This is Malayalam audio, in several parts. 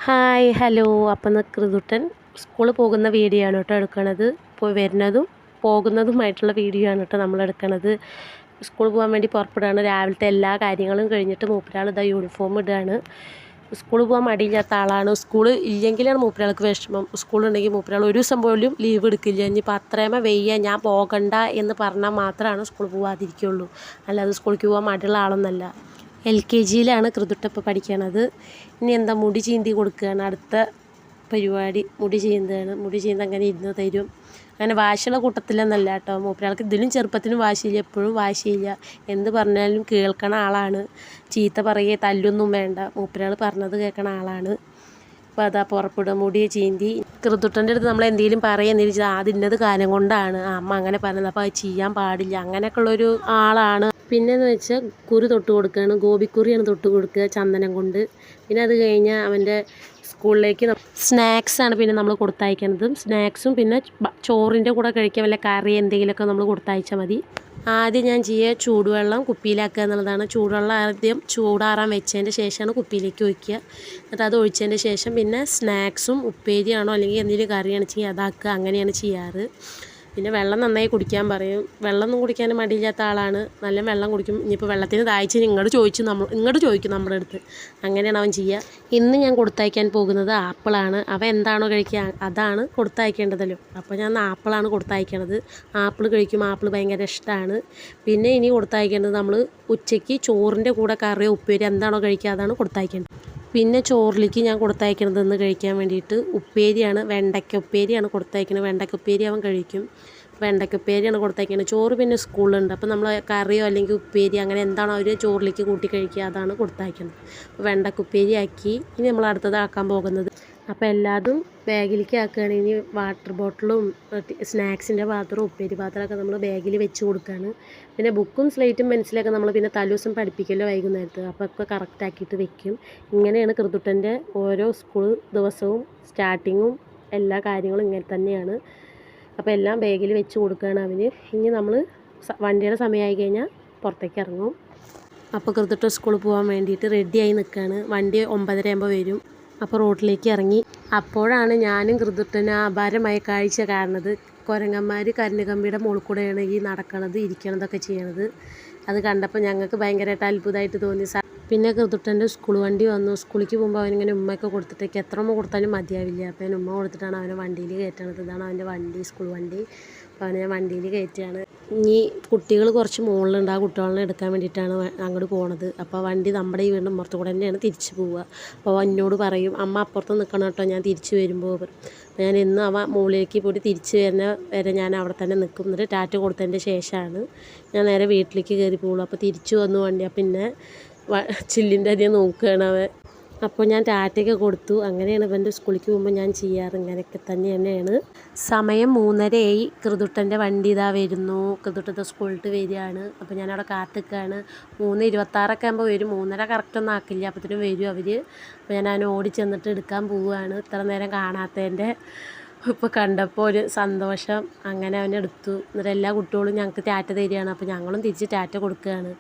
Hi hello. അപ്പം കൃതുട്ടൻ സ്കൂളിൽ പോകുന്ന വീഡിയോ ആണ് കേട്ടോ എടുക്കണത്. പോയി വരുന്നതും പോകുന്നതുമായിട്ടുള്ള വീഡിയോ ആണ് കേട്ടോ നമ്മൾ എടുക്കണത്. സ്കൂളിൽ പോകാൻ വേണ്ടി പുറപ്പെടുകയാണ്. രാവിലത്തെ എല്ലാ കാര്യങ്ങളും കഴിഞ്ഞിട്ട് മൂപ്പരാൾ ഇതാ യൂണിഫോം ഇടുകയാണ്. സ്കൂളിൽ പോകാൻ മടിയില്ലാത്ത ആളാണ്. സ്കൂൾ ഇല്ലെങ്കിലാണ് മൂപ്പരാൾക്ക് വിഷമം. സ്കൂളുണ്ടെങ്കിൽ മൂപ്പരാൾ ഒരു ദിവസം പോലും ലീവ് എടുക്കില്ല. ഇനിയിപ്പോൾ അത്രയുമേ വയ്യ ഞാൻ പോകണ്ട എന്ന് പറഞ്ഞാൽ മാത്രമാണ് സ്കൂളിൽ പോകാതിരിക്കുള്ളൂ. അല്ലാതെ സ്കൂളിലേക്ക് പോകാൻ മടിയുള്ള ആളൊന്നല്ല. LKG-യിലാണ് കൃതുട്ട ഇപ്പോൾ പഠിക്കണത്. ഇനി എന്താ മുടി ചീന്തി കൊടുക്കുകയാണ് അടുത്ത പരിപാടി. മുടി ചീന്തുകയാണ്. മുടി ചീന്ത അങ്ങനെ ഇരുന്ന് തരും. അങ്ങനെ വാശിയുള്ള കൂട്ടത്തിലൊന്നല്ല കേട്ടോ. മൂപ്പരാൾക്ക് ഇതിലും ചെറുപ്പത്തിനും വാശിയില്ല, എപ്പോഴും വാശിയില്ല. എന്ത് പറഞ്ഞാലും കേൾക്കണ ആളാണ്. ചീത്ത പറയുക തല്ലൊന്നും വേണ്ട. മൂപ്പരാൾ പറഞ്ഞത് കേൾക്കണ ആളാണ്. അപ്പോൾ അതാ പുറപ്പെടുക മുടി ചീന്തി. കൃതുട്ടൻ്റെ അടുത്ത് നമ്മൾ എന്തെങ്കിലും പറയുന്നില്ല, അതിന്നത് കാര്യം കൊണ്ടാണ് അമ്മ അങ്ങനെ പറഞ്ഞത്, അപ്പോൾ അത് ചെയ്യാൻ പാടില്ല, അങ്ങനെയൊക്കെ ഉള്ളൊരു ആളാണ്. പിന്നെയെന്ന് വെച്ചാൽ കുരു തൊട്ട് കൊടുക്കുകയാണ്. ഗോപിക്കുറിയാണ് തൊട്ട് കൊടുക്കുക ചന്ദനം കൊണ്ട്. പിന്നെ അത് കഴിഞ്ഞാൽ അവൻ്റെ സ്കൂളിലേക്ക് സ്നാക്സാണ് പിന്നെ നമ്മൾ കൊടുത്തയക്കുന്നത്. സ്നാക്സും പിന്നെ ചോറിൻ്റെ കൂടെ കഴിക്കാൻ വല്ല കറി എന്തെങ്കിലുമൊക്കെ നമ്മൾ കൊടുത്തയച്ചാൽ മതി. ആദ്യം ഞാൻ ചെയ്യുക ചൂടുവെള്ളം കുപ്പിയിലാക്കുക എന്നുള്ളതാണ്. ചൂടുവെള്ളം ആദ്യം ചൂടാറാൻ വെച്ചതിൻ്റെ ശേഷമാണ് കുപ്പിയിലേക്ക് ഒഴിക്കുക. എന്നിട്ട് അത് ഒഴിച്ചതിൻ്റെ ശേഷം പിന്നെ സ്നാക്സും ഉപ്പേരിയാണോ അല്ലെങ്കിൽ എന്തെങ്കിലും കറിയാണ് ചെയ്യുക അതാക്കുക. അങ്ങനെയാണ് ചെയ്യാറ്. പിന്നെ വെള്ളം നന്നായി കുടിക്കാൻ പറയും. വെള്ളമൊന്നും കുടിക്കാൻ മടിയില്ലാത്ത ആളാണ്. നല്ല വെള്ളം കുടിക്കും. ഇനിയിപ്പോൾ വെള്ളത്തിന് ദാഹിച്ച് ഇങ്ങോട്ട് ചോദിക്കും നമ്മുടെ അടുത്ത്. അങ്ങനെയാണ് അവൻ ചെയ്യുക. ഇന്ന് ഞാൻ കൊടുത്തയക്കാൻ പോകുന്നത് ആപ്പിളാണ്. അവൻ എന്താണോ കഴിക്കുക അതാണ് കൊടുത്തയക്കേണ്ടതല്ലോ. അപ്പോൾ ഞാൻ ആപ്പിളാണ് കൊടുത്തയക്കണത്. ആപ്പിൾ കഴിക്കും. ആപ്പിൾ ഭയങ്കര ഇഷ്ടമാണ്. പിന്നെ ഇനി കൊടുത്തയക്കേണ്ടത് നമ്മൾ ഉച്ചയ്ക്ക് ചോറിൻ്റെ കൂടെ കറിയോ ഉപ്പേരി എന്താണോ കഴിക്കുക അതാണ് കൊടുത്തയക്കേണ്ടത്. പിന്നെ ചോറിലേക്ക് ഞാൻ കൊടുത്തയക്കണതെന്ന് കഴിക്കാൻ വേണ്ടിയിട്ട് ഉപ്പേരിയാണ്, വെണ്ടയ്ക്ക ഉപ്പേരിയാണ് കൊടുത്തയക്കുന്നത്. വെണ്ടയ്ക്ക ഉപ്പേരി അവൻ കഴിക്കും. വെണ്ടയ്ക്ക ഉപ്പേരിയാണ് കൊടുത്തയക്കുന്നത്. ചോറ് പിന്നെ സ്കൂളിലുണ്ട്. അപ്പോൾ നമ്മൾ കറിയോ അല്ലെങ്കിൽ ഉപ്പേരി അങ്ങനെ എന്താണോ അവർ ചോറിലേക്ക് കൂട്ടി കഴിക്കുക അതാണ് കൊടുത്തയക്കുന്നത്. അപ്പോൾ വെണ്ടയ്ക്ക ഉപ്പേരി ആക്കി. ഇനി നമ്മൾ അടുത്തതാക്കാൻ പോകുന്നത് അപ്പോൾ എല്ലാതും ബാഗിലേക്ക് ആക്കുകയാണ്. ഇനി വാട്ടർ ബോട്ടിലും സ്നാക്സിൻ്റെ പാത്രവും ഉപ്പേരി പാത്രമൊക്കെ നമ്മൾ ബാഗിൽ വെച്ച് കൊടുക്കുകയാണ്. പിന്നെ ബുക്കും സ്ലേറ്റും പെൻസിലൊക്കെ നമ്മൾ പിന്നെ തലേദിവസം പഠിപ്പിക്കല്ലോ വൈകുന്നേരത്ത്, അപ്പോൾ ഒക്കെ കറക്റ്റാക്കിയിട്ട് വെക്കും. ഇങ്ങനെയാണ് കൃതുട്ടൻ്റെ ഓരോ സ്കൂൾ ദിവസവും സ്റ്റാർട്ടിങ്ങും എല്ലാ കാര്യങ്ങളും ഇങ്ങനെ തന്നെയാണ്. അപ്പോൾ എല്ലാം ബാഗിൽ വെച്ച് കൊടുക്കുകയാണ് അവന്. ഇനി നമ്മൾ വണ്ടിയുടെ സമയമായി കഴിഞ്ഞാൽ പുറത്തേക്ക് ഇറങ്ങും. അപ്പോൾ കൃതുട്ട സ്കൂളിൽ പോകാൻ വേണ്ടിയിട്ട് റെഡിയായി നിൽക്കുകയാണ്. വണ്ടി 9:30 ആകുമ്പോൾ വരും. അപ്പോൾ റോഡിലേക്ക് ഇറങ്ങി. അപ്പോഴാണ് ഞാനും കൃതുട്ടനും അപാരമായ കാഴ്ച കാണുന്നത്. കുരങ്ങന്മാർ കരണ്ട് കമ്പിയുടെ മുകളിൽ കൂടെയാണ് ഈ നടക്കണത് ഇരിക്കണതൊക്കെ ചെയ്യണത്. അത് കണ്ടപ്പോൾ ഞങ്ങൾക്ക് ഭയങ്കരമായിട്ട് അത്ഭുതമായിട്ട് തോന്നി. പിന്നെ കൃതുട്ടൻ്റെ സ്കൂൾ വണ്ടി വന്നു. സ്കൂളിലേക്ക് പോകുമ്പോൾ അവനിങ്ങനെ ഉമ്മയൊക്കെ കൊടുത്തിട്ടേക്ക് എത്ര ഉമ്മ കൊടുത്താലും മതിയാവില്ല. അപ്പോൾ ഞാൻ ഉമ്മ കൊടുത്തിട്ടാണ് അവനെ വണ്ടിയിൽ കയറ്റണത്. ഇതാണ് അവൻ്റെ വണ്ടി, സ്കൂൾ വണ്ടി. അപ്പോൾ അവനെ ഞാൻ വണ്ടിയിൽ കയറ്റുകയാണ്. ഇനി കുട്ടികൾ കുറച്ച് മുകളിലുണ്ട്. ആ കുട്ടികളെ എടുക്കാൻ വേണ്ടിയിട്ടാണ് അങ്ങോട്ട് പോണത്. അപ്പോൾ വണ്ടി നമ്മുടെ ഈ വീണ്ടും പുറത്തു കൂടെ തന്നെയാണ് തിരിച്ച് പോവുക. അപ്പോൾ എന്നോട് പറയും അമ്മ അപ്പുറത്ത് നിൽക്കണം കേട്ടോ ഞാൻ തിരിച്ച് വരുമ്പോൾ. അപ്പോൾ ഞാൻ എന്നും അവ മുകളിലേക്ക് പോയിട്ട് തിരിച്ച് വരുന്ന വരെ ഞാൻ അവിടെ തന്നെ നിൽക്കും. എന്നിട്ട് ടാറ്റ കൊടുത്തതിൻ്റെ ശേഷമാണ് ഞാൻ നേരെ വീട്ടിലേക്ക് കയറി പോകുള്ളൂ. അപ്പോൾ തിരിച്ചു വന്നു വണ്ടി. പിന്നെ ചില്ലിൻ്റെ അധികം നോക്കുകയാണ് അവൻ. അപ്പോൾ ഞാൻ ടാറ്റയൊക്കെ കൊടുത്തു. അങ്ങനെയാണ് ഇവൻ്റെ സ്കൂളിലേക്ക് പോകുമ്പോൾ ഞാൻ ചെയ്യാറ്. ഇങ്ങനെയൊക്കെ തന്നെയാണ്. സമയം 3:30 കൃതുട്ടൻ്റെ വണ്ടി ഇതാ വരുന്നു. കൃതുട്ടത്തെ സ്കൂളിട്ട് വരികയാണ്. അപ്പോൾ ഞാനവിടെ കാത്തിക്കുകയാണ്. 3:26 ആകുമ്പോൾ വരും. 3:30 കറക്റ്റൊന്നും ആക്കില്ല. അപ്പോഴത്തേനും വരും അവർ. അപ്പോൾ ഞാൻ അവനെ ഓടി ചെന്നിട്ട് എടുക്കാൻ പോവുകയാണ്. ഇത്ര നേരം കാണാത്തതിൻ്റെ ഇപ്പോൾ കണ്ടപ്പോൾ ഒരു സന്തോഷം. അങ്ങനെ അവനെടുത്തു. എന്നിട്ട് എല്ലാ കുട്ടികളും ഞങ്ങൾക്ക് ടാറ്റ തരികയാണ്. അപ്പോൾ ഞങ്ങളും തിരിച്ച് ടാറ്റ കൊടുക്കുകയാണ്.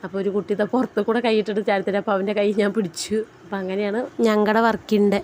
അപ്പോൾ ഒരു കുട്ടി പുറത്ത് കൂടെ കൈയിട്ടിട്ട് ടാറ്റ തരാം. അപ്പോൾ അവൻ്റെ കൈ ഞാൻ പിടിച്ചു. അപ്പോൾ അങ്ങനെയാണ് ഞങ്ങളുടെ വർക്കിൻ്റെ